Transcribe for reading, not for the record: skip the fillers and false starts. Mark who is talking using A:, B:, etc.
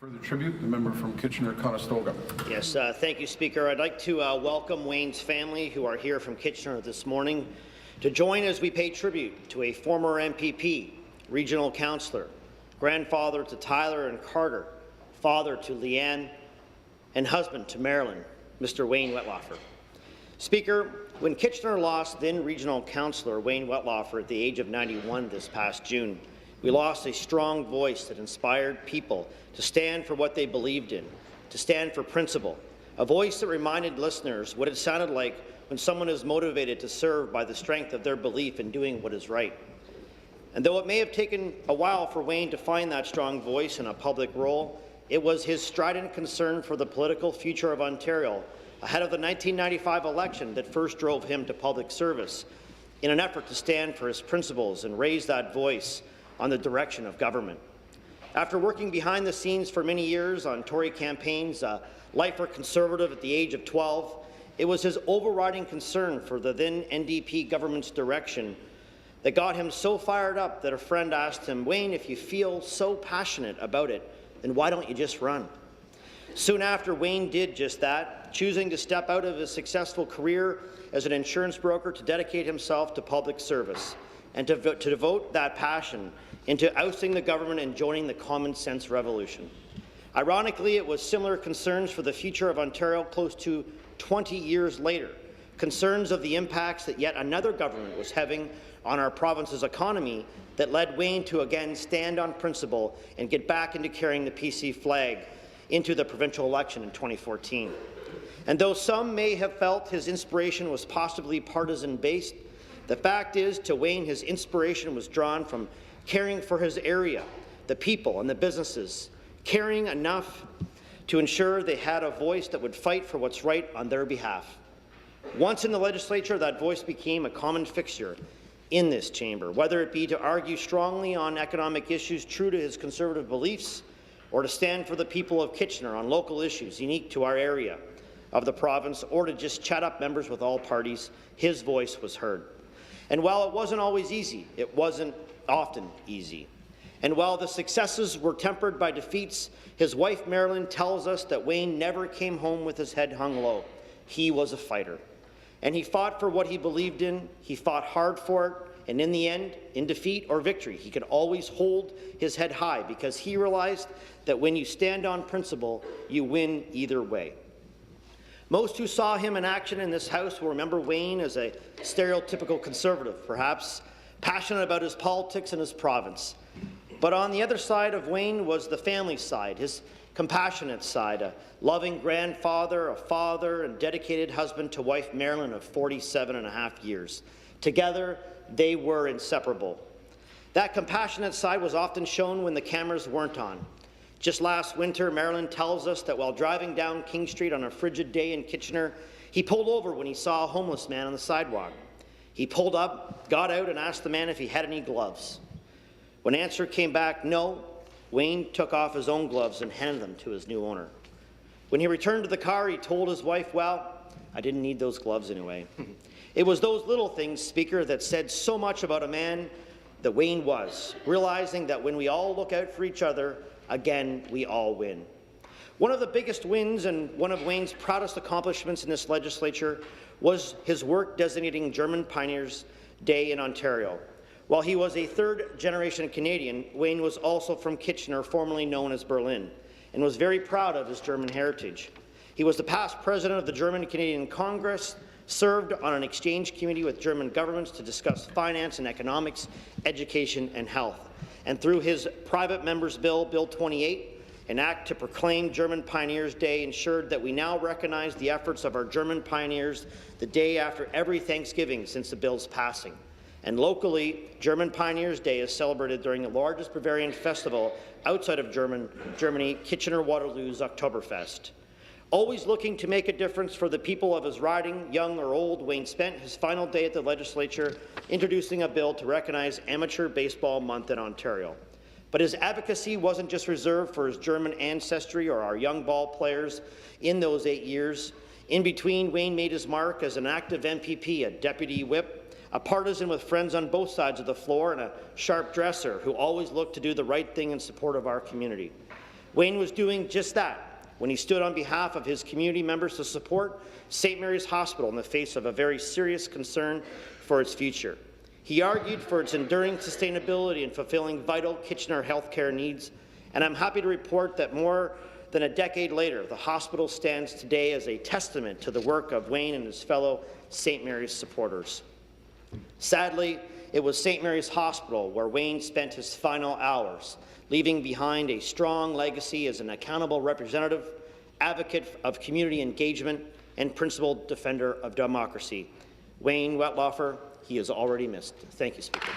A: Further tribute, the member from Kitchener-Conestoga.
B: Yes, thank you, Speaker. I'd like to welcome Wayne's family, who are here from Kitchener this morning, to join as we pay tribute to a former MPP, regional councillor, grandfather to Tyler and Carter, father to Leanne, and husband to Marilyn, Mr. Wayne Wettlaufer. Speaker, when Kitchener lost then regional councillor Wayne Wettlaufer at the age of 91 this past June, we lost a strong voice that inspired people to stand for what they believed in, to stand for principle, a voice that reminded listeners what it sounded like when someone is motivated to serve by the strength of their belief in doing what is right. And though it may have taken a while for Wayne to find that strong voice in a public role, it was his strident concern for the political future of Ontario ahead of the 1995 election that first drove him to public service in an effort to stand for his principles and raise that voice on the direction of government. After working behind the scenes for many years on Tory campaigns, a lifer Conservative at the age of 12, it was his overriding concern for the then NDP government's direction that got him so fired up that a friend asked him, "Wayne, if you feel so passionate about it, then why don't you just run?" Soon after, Wayne did just that, choosing to step out of his successful career as an insurance broker to dedicate himself to public service and to devote that passion into ousting the government and joining the common sense revolution. Ironically, it was similar concerns for the future of Ontario close to 20 years later, concerns of the impacts that yet another government was having on our province's economy that led Wayne to again stand on principle and get back into carrying the PC flag into the provincial election in 2014. And though some may have felt his inspiration was possibly partisan-based, the fact is, to Wayne, his inspiration was drawn from caring for his area, the people and the businesses, caring enough to ensure they had a voice that would fight for what's right on their behalf. Once in the legislature, that voice became a common fixture in this chamber, whether it be to argue strongly on economic issues true to his Conservative beliefs, or to stand for the people of Kitchener on local issues unique to our area of the province, or to just chat up members with all parties, his voice was heard. And while it wasn't always easy, it wasn't often easy. And while the successes were tempered by defeats, his wife Marilyn tells us that Wayne never came home with his head hung low. He was a fighter. And he fought for what he believed in, he fought hard for it, and in the end, in defeat or victory, he could always hold his head high because he realized that when you stand on principle, you win either way. Most who saw him in action in this House will remember Wayne as a stereotypical Conservative, perhaps passionate about his politics and his province. But on the other side of Wayne was the family side, his compassionate side, a loving grandfather, a father, and dedicated husband to wife Marilyn of 47.5 years. Together, they were inseparable. That compassionate side was often shown when the cameras weren't on. Just last winter, Marilyn tells us that while driving down King Street on a frigid day in Kitchener, he pulled over when he saw a homeless man on the sidewalk. He pulled up, got out, and asked the man if he had any gloves. When answer came back no, Wayne took off his own gloves and handed them to his new owner. When he returned to the car, he told his wife, "Well, I didn't need those gloves anyway." It was those little things, Speaker, that said so much about a man that Wayne was, realizing that when we all look out for each other, again, we all win. One of the biggest wins and one of Wayne's proudest accomplishments in this legislature was his work designating German Pioneers Day in Ontario. While he was a third-generation Canadian, Wayne was also from Kitchener, formerly known as Berlin, and was very proud of his German heritage. He was the past president of the German-Canadian Congress, served on an exchange committee with German governments to discuss finance and economics, education and health. And through his private member's bill, Bill 28, an act to proclaim German Pioneers Day, ensured that we now recognize the efforts of our German pioneers the day after every Thanksgiving since the bill's passing. And locally, German Pioneers Day is celebrated during the largest Bavarian festival outside of Germany, Kitchener-Waterloo's Oktoberfest. Always looking to make a difference for the people of his riding, young or old, Wayne spent his final day at the legislature introducing a bill to recognize Amateur Baseball Month in Ontario. But his advocacy wasn't just reserved for his German ancestry or our young ball players in those 8 years. In between, Wayne made his mark as an active MPP, a deputy whip, a partisan with friends on both sides of the floor, and a sharp dresser who always looked to do the right thing in support of our community. Wayne was doing just that when he stood on behalf of his community members to support St. Mary's Hospital in the face of a very serious concern for its future. He argued for its enduring sustainability and fulfilling vital Kitchener healthcare needs, and I'm happy to report that more than a decade later, the hospital stands today as a testament to the work of Wayne and his fellow St. Mary's supporters. Sadly, it was St. Mary's Hospital where Wayne spent his final hours, leaving behind a strong legacy as an accountable representative, advocate of community engagement, and principled defender of democracy. Wayne Wettlaufer, he is already missed. Thank you, Speaker.